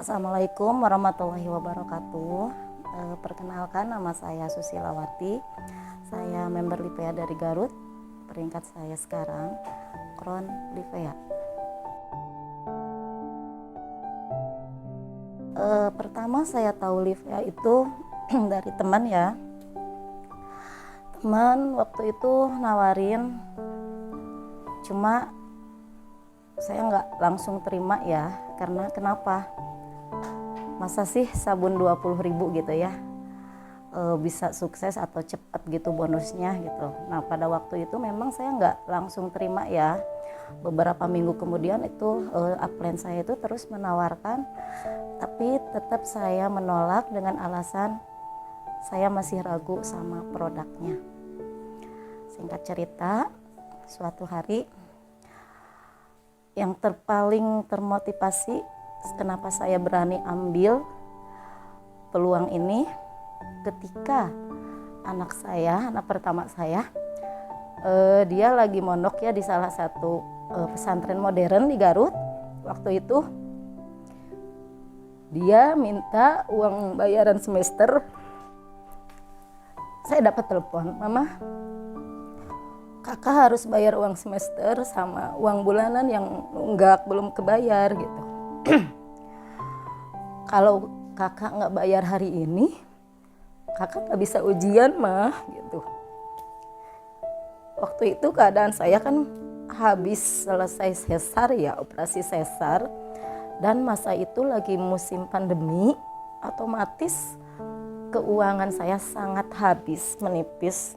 Assalamualaikum warahmatullahi wabarakatuh. Perkenalkan, nama saya Susilawati. Saya member Livea dari Garut. Peringkat saya sekarang Kron Livea. Pertama saya tahu Livea itu dari teman ya. Teman waktu itu nawarin, cuma saya nggak langsung terima ya. Karena kenapa? Masa sih sabun 20.000 gitu ya bisa sukses atau cepat gitu bonusnya gitu. Nah pada waktu itu memang saya nggak langsung terima ya. Beberapa minggu kemudian itu upline saya itu terus menawarkan, tapi tetap saya menolak dengan alasan saya masih ragu sama produknya. Singkat cerita, suatu hari yang paling termotivasi kenapa saya berani ambil peluang ini ketika anak pertama saya, dia lagi mondok ya di salah satu pesantren modern di Garut. Waktu itu dia minta uang bayaran semester. Saya dapat telepon, "Mama, kakak harus bayar uang semester sama uang bulanan yang belum kebayar gitu. Kalau kakak nggak bayar hari ini, kakak nggak bisa ujian mah," gitu. Waktu itu keadaan saya kan habis selesai sesar ya, operasi sesar, dan masa itu lagi musim pandemi, otomatis keuangan saya sangat habis, menipis.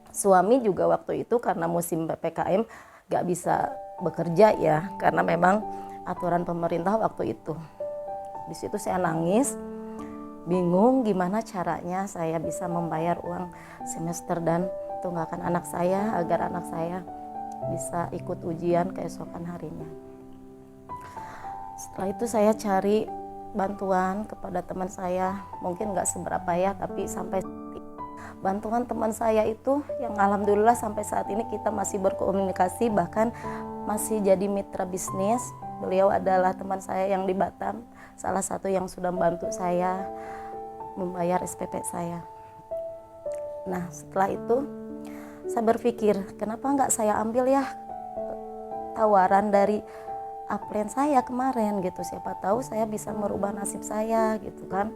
Suami juga waktu itu karena musim PPKM gak bisa bekerja ya, karena memang aturan pemerintah waktu itu. Di situ saya nangis, bingung gimana caranya saya bisa membayar uang semester dan tunggakan anak saya agar anak saya bisa ikut ujian keesokan harinya. Setelah itu saya cari bantuan kepada teman saya, mungkin gak seberapa ya, tapi sampai bantuan teman saya itu yang alhamdulillah sampai saat ini kita masih berkomunikasi, bahkan masih jadi mitra bisnis. Beliau adalah teman saya yang di Batam, salah satu yang sudah membantu saya membayar SPP saya. Nah setelah itu saya berpikir, kenapa nggak saya ambil ya tawaran dari upline saya kemarin gitu, siapa tahu saya bisa merubah nasib saya gitu kan.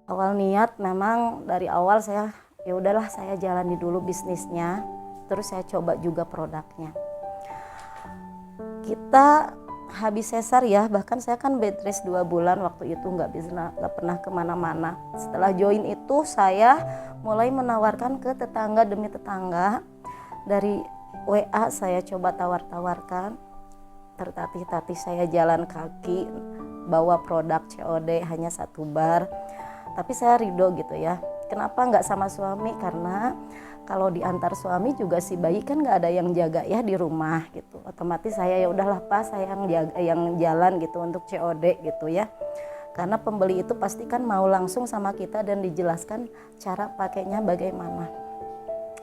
Awal niat memang dari awal saya ya udahlah saya jalani dulu bisnisnya, terus saya coba juga produknya. Kita habis sesar ya, bahkan saya kan bed rest 2 bulan waktu itu, nggak pernah kemana-mana. Setelah join itu saya mulai menawarkan ke tetangga demi tetangga. Dari WA saya coba tawar-tawarkan, tertatih-tatih saya jalan kaki bawa produk COD hanya 1 bar. Tapi saya ridho gitu ya. Kenapa nggak sama suami? Karena kalau diantar suami juga si bayi kan nggak ada yang jaga ya di rumah gitu. Otomatis saya ya udahlah Pak, saya yang jalan gitu untuk COD gitu ya. Karena pembeli itu pasti kan mau langsung sama kita dan dijelaskan cara pakainya bagaimana.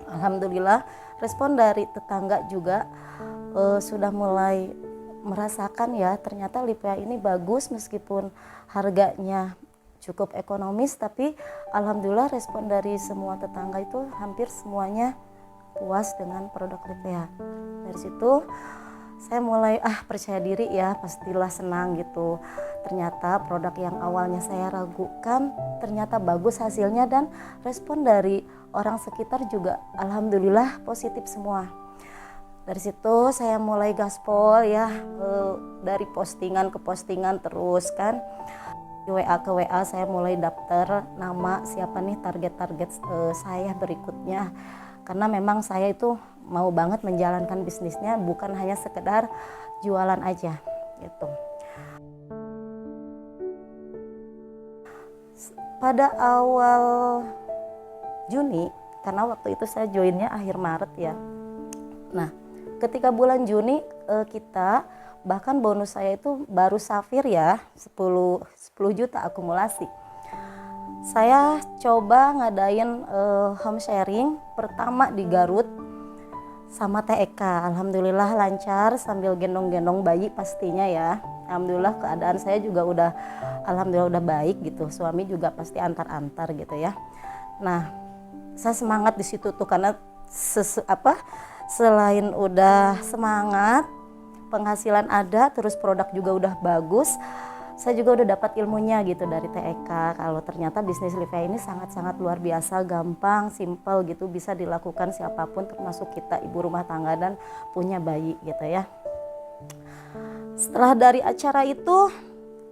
Alhamdulillah respon dari tetangga juga sudah mulai merasakan ya, ternyata Livea ini bagus meskipun harganya cukup ekonomis, tapi alhamdulillah respon dari semua tetangga itu hampir semuanya puas dengan produk Livea. Dari situ saya mulai percaya diri ya, pastilah senang gitu. Ternyata produk yang awalnya saya ragukan ternyata bagus hasilnya, dan respon dari orang sekitar juga alhamdulillah positif semua. Dari situ saya mulai gaspol ya, dari postingan ke postingan terus kan. WA ke WA saya mulai daftar nama siapa nih target-target saya berikutnya, karena memang saya itu mau banget menjalankan bisnisnya, bukan hanya sekedar jualan aja gitu. Pada awal Juni, karena waktu itu saya joinnya akhir Maret ya. Nah ketika bulan Juni kita bahkan bonus saya itu baru safir ya, 10 juta akumulasi. Saya coba ngadain home sharing pertama di Garut sama TEK. Alhamdulillah lancar sambil gendong-gendong bayi pastinya ya. Alhamdulillah keadaan saya juga alhamdulillah udah baik gitu. Suami juga pasti antar-antar gitu ya. Nah, saya semangat di situ tuh karena selain udah semangat, penghasilan ada, terus produk juga udah bagus. Saya juga udah dapat ilmunya gitu dari TEK kalau ternyata bisnis Livia ini sangat-sangat luar biasa, gampang, simple gitu, bisa dilakukan siapapun termasuk kita ibu rumah tangga dan punya bayi gitu ya. Setelah dari acara itu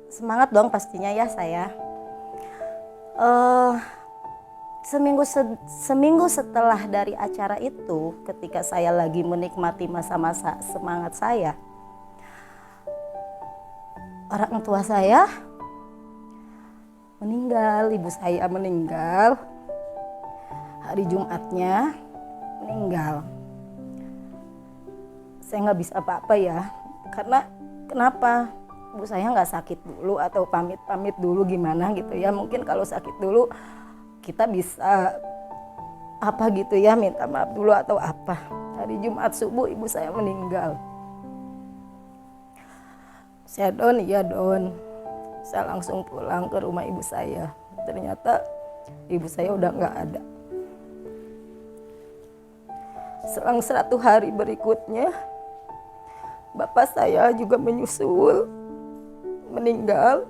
semangat dong pastinya ya saya. Seminggu setelah dari acara itu, ketika saya lagi menikmati masa-masa semangat saya, orang tua saya meninggal, ibu saya meninggal, hari Jumatnya meninggal. Saya nggak bisa apa-apa ya, karena kenapa? Ibu saya nggak sakit dulu atau pamit dulu gimana gitu ya. Mungkin kalau sakit dulu kita bisa apa gitu ya, minta maaf dulu atau apa. Hari Jumat subuh ibu saya meninggal. Saya iya don. Saya langsung pulang ke rumah ibu saya. Ternyata ibu saya udah nggak ada. Selang 100 hari berikutnya, bapak saya juga menyusul, meninggal.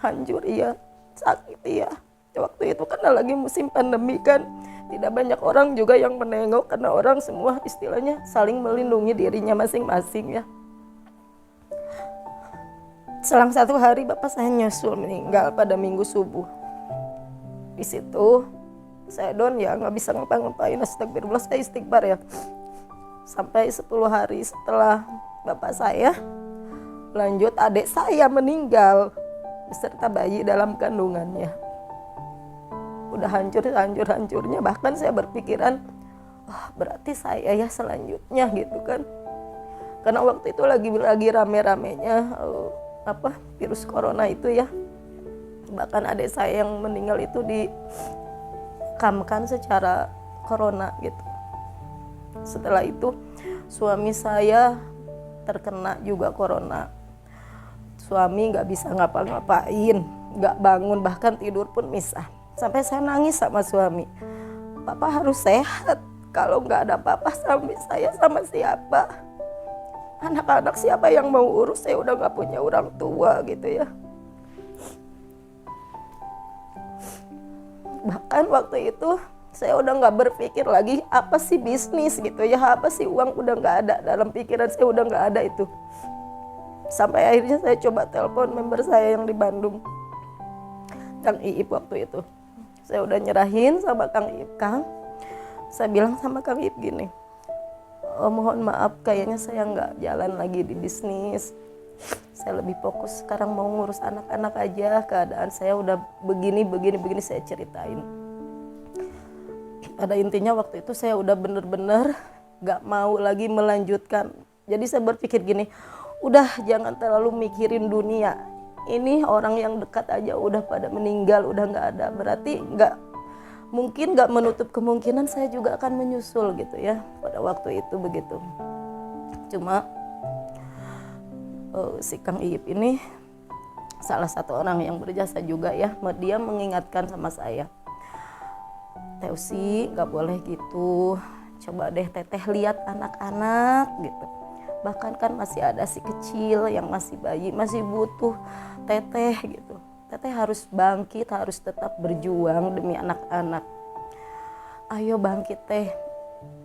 Hancur iya, sakit iya. Waktu itu kan lagi musim pandemi kan, tidak banyak orang juga yang menengok karena orang semua istilahnya saling melindungi dirinya masing-masing ya. Selang 1 hari bapak saya nyusul meninggal pada Minggu subuh. Di situ saya ya nggak bisa ngapa-ngapain, astagfirullah, saya istighfar ya. Sampai 10 hari setelah bapak saya, lanjut adik saya meninggal beserta bayi dalam kandungannya. Udah hancurnya, bahkan saya berpikiran, berarti saya ya selanjutnya gitu kan. Karena waktu itu lagi rame-ramenya virus corona itu ya. Bahkan adik saya yang meninggal itu dikamkan secara corona gitu. Setelah itu suami saya terkena juga corona. Suami nggak bisa ngapa-ngapain, nggak bangun, bahkan tidur pun misah. Sampai saya nangis sama suami, Papa harus sehat, kalau nggak ada Papa sama saya sama siapa? Anak-anak siapa yang mau urus? Saya udah nggak punya orang tua gitu ya. Bahkan waktu itu saya udah nggak berpikir lagi apa sih bisnis gitu ya, apa sih uang, udah nggak ada dalam pikiran saya, udah nggak ada itu. Sampai akhirnya saya coba telepon member saya yang di Bandung, Kang Iip waktu itu. Saya udah nyerahin sama Kang Iip, Kang. Saya bilang sama Kang Iip gini, mohon maaf kayaknya saya nggak jalan lagi di bisnis. Saya lebih fokus sekarang mau ngurus anak-anak aja. Keadaan saya udah begini saya ceritain. Pada intinya waktu itu saya udah bener-bener gak mau lagi melanjutkan. Jadi saya berpikir gini, udah jangan terlalu mikirin dunia. Ini orang yang dekat aja udah pada meninggal, udah gak ada. Berarti mungkin gak menutup kemungkinan saya juga akan menyusul gitu ya. Pada waktu itu begitu. Cuma si Kang Iip ini salah satu orang yang berjasa juga ya. Dia mengingatkan sama saya, Teusi gak boleh gitu, coba deh teteh lihat anak-anak gitu. Bahkan kan masih ada si kecil yang masih bayi, masih butuh teteh gitu. Teteh harus bangkit, harus tetap berjuang demi anak-anak. Ayo bangkit teh.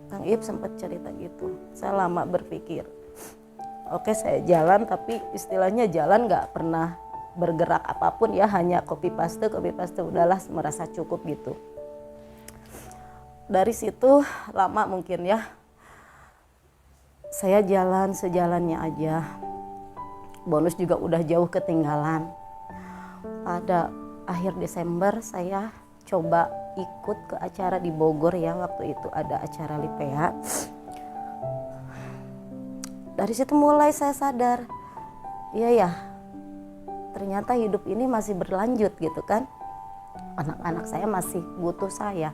Kang Iip sempat cerita gitu. Saya lama berpikir, oke saya jalan, tapi istilahnya jalan gak pernah bergerak apapun ya, hanya copy paste udahlah, merasa cukup gitu. Dari situ lama mungkin ya, saya jalan sejalannya aja. Bonus juga udah jauh ketinggalan. Pada akhir Desember saya coba ikut ke acara di Bogor ya, waktu itu ada acara Livia. Dari situ mulai saya sadar, iya ya, ternyata hidup ini masih berlanjut gitu kan. Anak-anak saya masih butuh saya.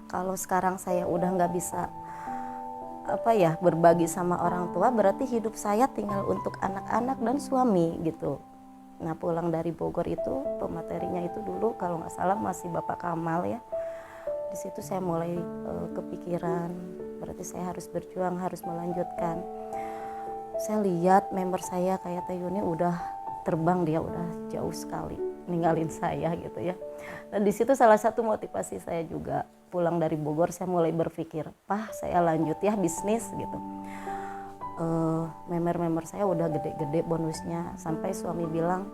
Kalau sekarang saya udah nggak bisa berbagi sama orang tua, berarti hidup saya tinggal untuk anak-anak dan suami gitu. Nah, pulang dari Bogor itu pematerinya itu dulu kalau nggak salah masih Bapak Kamal ya. Di situ saya mulai kepikiran, berarti saya harus berjuang, harus melanjutkan. Saya lihat member saya kayak Teh Yuni udah terbang, dia udah jauh sekali ninggalin saya gitu ya. Dan di situ salah satu motivasi saya juga, pulang dari Bogor saya mulai berpikir, saya lanjut ya bisnis gitu. Member-member saya udah gede-gede bonusnya, sampai suami bilang,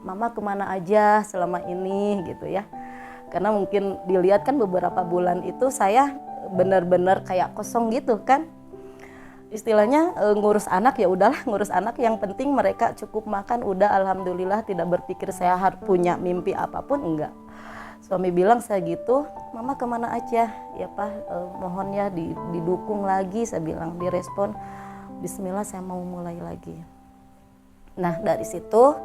mama kemana aja selama ini gitu ya. Karena mungkin dilihat kan beberapa bulan itu saya benar-benar kayak kosong gitu kan. Istilahnya ngurus anak ya udahlah, ngurus anak yang penting mereka cukup makan udah, alhamdulillah, tidak berpikir saya harus punya mimpi apapun, enggak. Suami bilang saya gitu, mama kemana aja ya Pak, mohon ya didukung lagi, saya bilang, direspon, bismillah saya mau mulai lagi. Nah dari situ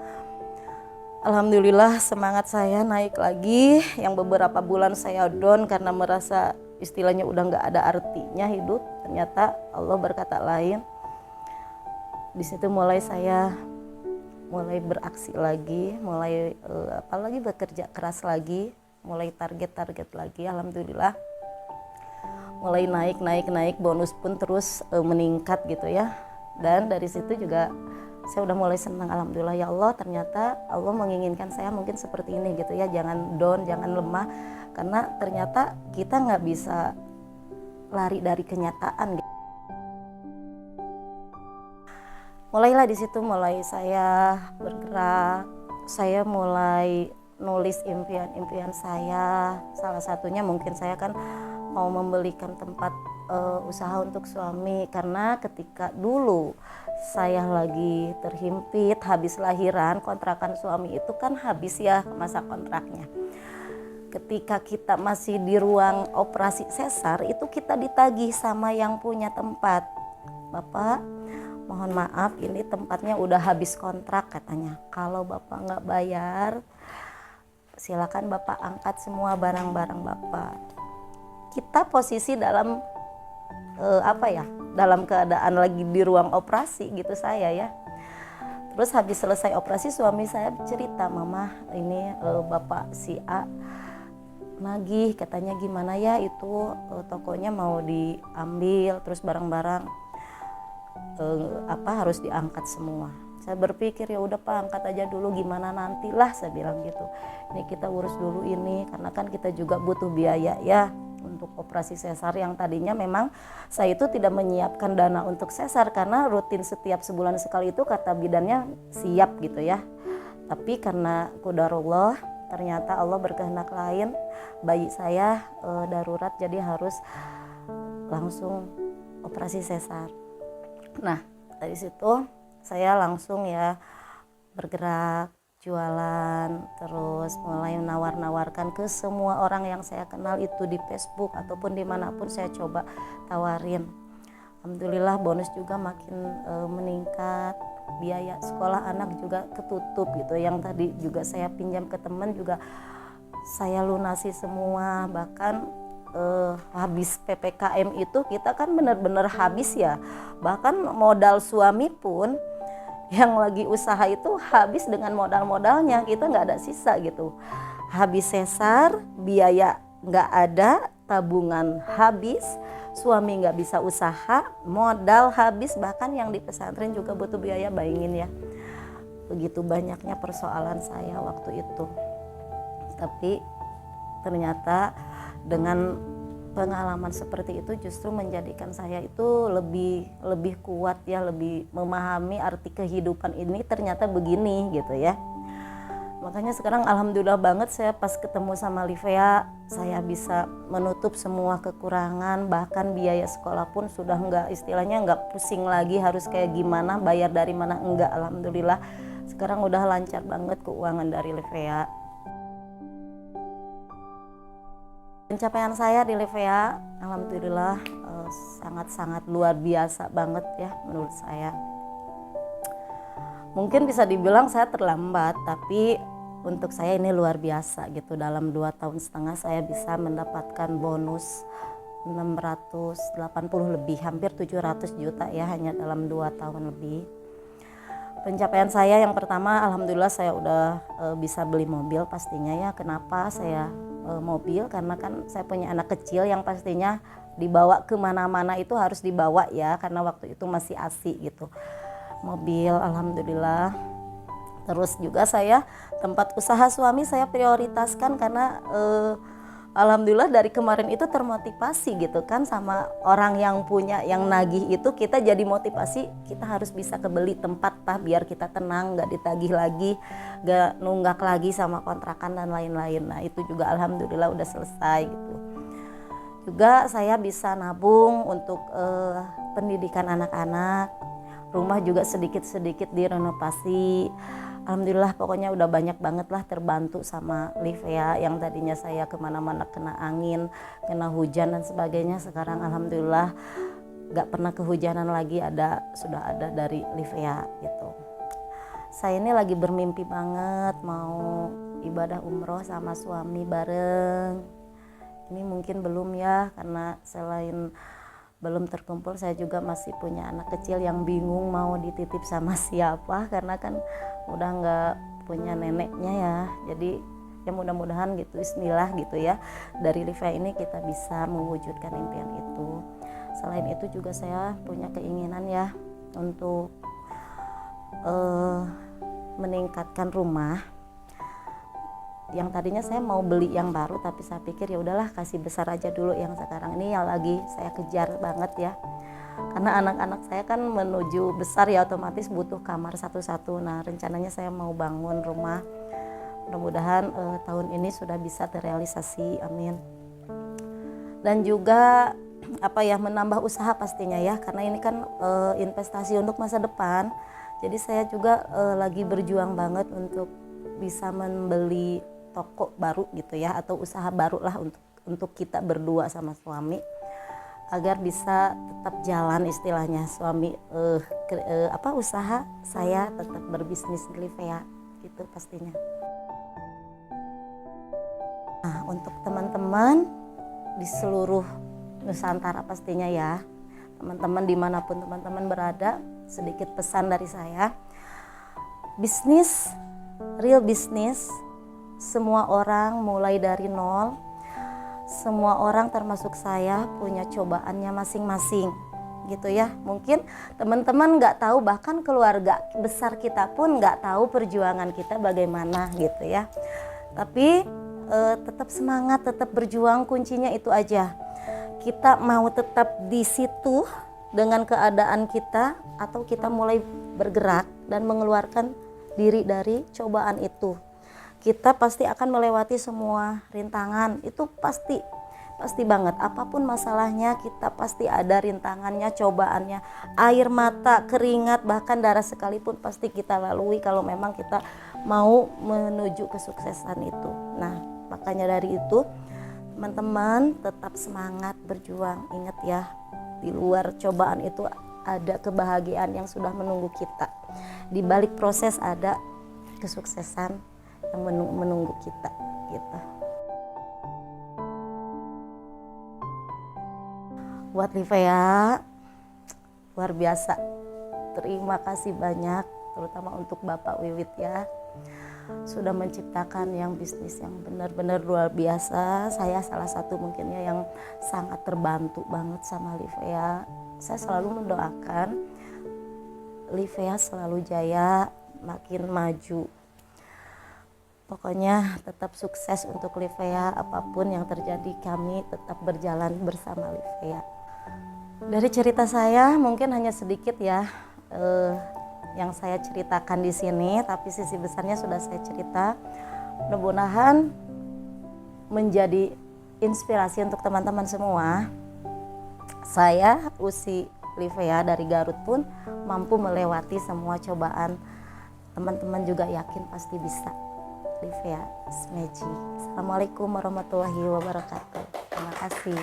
alhamdulillah semangat saya naik lagi. Yang beberapa bulan saya down karena merasa istilahnya udah nggak ada artinya hidup, ternyata Allah berkata lain. Di situ mulai saya beraksi lagi, mulai apalagi bekerja keras lagi, mulai target lagi. Alhamdulillah mulai naik, bonus pun terus meningkat gitu ya. Dan dari situ juga saya udah mulai senang, alhamdulillah ya Allah, ternyata Allah menginginkan saya mungkin seperti ini gitu ya, jangan down, jangan lemah, karena ternyata kita nggak bisa lari dari kenyataan gitu. Mulailah di situ, mulai saya bergerak, saya mulai nulis impian-impian saya. Salah satunya mungkin saya kan mau membelikan tempat usaha untuk suami, karena ketika dulu saya lagi terhimpit habis lahiran, kontrakan suami itu kan habis ya masa kontraknya. Ketika kita masih di ruang operasi sesar itu kita ditagih sama yang punya tempat, Bapak mohon maaf ini tempatnya udah habis kontrak katanya, kalau Bapak nggak bayar silakan Bapak angkat semua barang-barang Bapak. Kita posisi dalam dalam keadaan lagi di ruang operasi gitu saya ya. Terus habis selesai operasi suami saya cerita, mama ini Bapak si A nagih katanya, gimana ya itu tokonya mau diambil, terus barang-barang harus diangkat semua. Saya berpikir ya udah Pak, angkat aja dulu, gimana nantilah, saya bilang gitu. Ini kita urus dulu ini, karena kan kita juga butuh biaya ya untuk operasi sesar, yang tadinya memang saya itu tidak menyiapkan dana untuk sesar karena rutin setiap sebulan sekali itu kata bidannya siap gitu ya. Tapi karena qadarullah, ternyata Allah berkehendak lain, bayi saya darurat, jadi harus langsung operasi sesar. Nah dari situ saya langsung ya bergerak, jualan, terus mulai menawar-nawarkan ke semua orang yang saya kenal itu di Facebook ataupun dimanapun saya coba tawarin. Alhamdulillah bonus juga makin meningkat, biaya sekolah anak juga ketutup gitu, yang tadi juga saya pinjam ke teman juga saya lunasi semua. Bahkan habis PPKM itu kita kan benar-benar habis ya, bahkan modal suami pun yang lagi usaha itu habis dengan modal-modalnya, kita nggak ada sisa gitu. Habis sesar, biaya nggak ada, tabungan habis, suami nggak bisa usaha, modal habis, bahkan yang di pesantren juga butuh biaya, bayangin ya. Begitu banyaknya persoalan saya waktu itu. Tapi ternyata dengan pengalaman seperti itu justru menjadikan saya itu lebih kuat ya, lebih memahami arti kehidupan ini ternyata begini gitu ya. Makanya sekarang alhamdulillah banget saya pas ketemu sama Livia, saya bisa menutup semua kekurangan, bahkan biaya sekolah pun sudah istilahnya nggak pusing lagi harus kayak gimana, bayar dari mana, enggak. Alhamdulillah sekarang udah lancar banget keuangan dari Livia. Pencapaian saya di Livia alhamdulillah sangat-sangat luar biasa banget ya menurut saya. Mungkin bisa dibilang saya terlambat, tapi untuk saya ini luar biasa gitu. Dalam 2,5 tahun saya bisa mendapatkan bonus 680 lebih, hampir 700 juta ya, hanya dalam 2 tahun lebih. Pencapaian saya yang pertama, alhamdulillah saya udah bisa beli mobil pastinya ya. Kenapa saya mobil? Karena kan saya punya anak kecil yang pastinya dibawa kemana-mana itu harus dibawa ya, karena waktu itu masih ASI gitu. Mobil, alhamdulillah. Terus juga saya tempat usaha suami saya prioritaskan karena alhamdulillah dari kemarin itu termotivasi gitu kan sama orang yang punya, yang nagih itu, kita jadi motivasi, kita harus bisa kebeli tempat biar kita tenang, gak ditagih lagi, gak nunggak lagi sama kontrakan dan lain-lain. Nah itu juga alhamdulillah udah selesai gitu. Juga saya bisa nabung untuk pendidikan anak-anak, rumah juga sedikit-sedikit direnovasi. Alhamdulillah pokoknya udah banyak banget lah terbantu sama Livia, yang tadinya saya kemana-mana kena angin, kena hujan dan sebagainya. Sekarang alhamdulillah gak pernah kehujanan lagi, sudah ada dari Livia gitu. Saya ini lagi bermimpi banget mau ibadah umroh sama suami bareng. Ini mungkin belum ya, karena selain belum terkumpul, saya juga masih punya anak kecil yang bingung mau dititip sama siapa, karena kan udah nggak punya neneknya ya. Jadi ya mudah-mudahan gitu, bismillah gitu ya, dari Livia ini kita bisa mewujudkan impian itu. Selain itu juga saya punya keinginan ya untuk meningkatkan rumah. Yang tadinya saya mau beli yang baru, tapi saya pikir ya udahlah kasih besar aja dulu yang sekarang ini yang lagi saya kejar banget ya. Karena anak-anak saya kan menuju besar ya, otomatis butuh kamar satu-satu. Nah rencananya saya mau bangun rumah, mudah-mudahan tahun ini sudah bisa terrealisasi, amin. Dan juga menambah usaha pastinya ya, karena ini kan investasi untuk masa depan. Jadi saya juga lagi berjuang banget untuk bisa membeli toko baru gitu ya, atau usaha baru lah untuk kita berdua sama suami, agar bisa tetap jalan istilahnya. Suami usaha, saya tetap berbisnis di Livia gitu pastinya. Nah untuk teman-teman di seluruh Nusantara pastinya ya, teman-teman dimanapun teman-teman berada, sedikit pesan dari saya. Bisnis, real bisnis, semua orang mulai dari nol. Semua orang termasuk saya punya cobaannya masing-masing gitu ya. Mungkin teman-teman nggak tahu, bahkan keluarga besar kita pun nggak tahu perjuangan kita bagaimana gitu ya. Tapi tetap semangat, tetap berjuang, kuncinya itu aja. Kita mau tetap di situ dengan keadaan kita, atau kita mulai bergerak dan mengeluarkan diri dari cobaan itu. Kita pasti akan melewati semua rintangan, itu pasti banget. Apapun masalahnya, kita pasti ada rintangannya, cobaannya, air mata, keringat, bahkan darah sekalipun pasti kita lalui kalau memang kita mau menuju kesuksesan itu. Nah makanya dari itu teman-teman tetap semangat berjuang. Ingat ya, di luar cobaan itu ada kebahagiaan yang sudah menunggu kita. Di balik proses ada kesuksesan yang menunggu kita gitu. Buat Livia, luar biasa. Terima kasih banyak, terutama untuk Bapak Wiwit ya, sudah menciptakan yang bisnis yang benar-benar luar biasa. Saya salah satu mungkin ya yang sangat terbantu banget sama Livia. Saya selalu mendoakan Livia selalu jaya, makin maju. Pokoknya tetap sukses untuk Livia, apapun yang terjadi kami tetap berjalan bersama Livia. Dari cerita saya mungkin hanya sedikit ya yang saya ceritakan di sini, tapi sisi besarnya sudah saya cerita. Mudah-mudahan menjadi inspirasi untuk teman-teman semua. Saya Usi Livia dari Garut pun mampu melewati semua cobaan. Teman-teman juga yakin pasti bisa. Livia Smeji. Assalamualaikum warahmatullahi wabarakatuh. Terima kasih.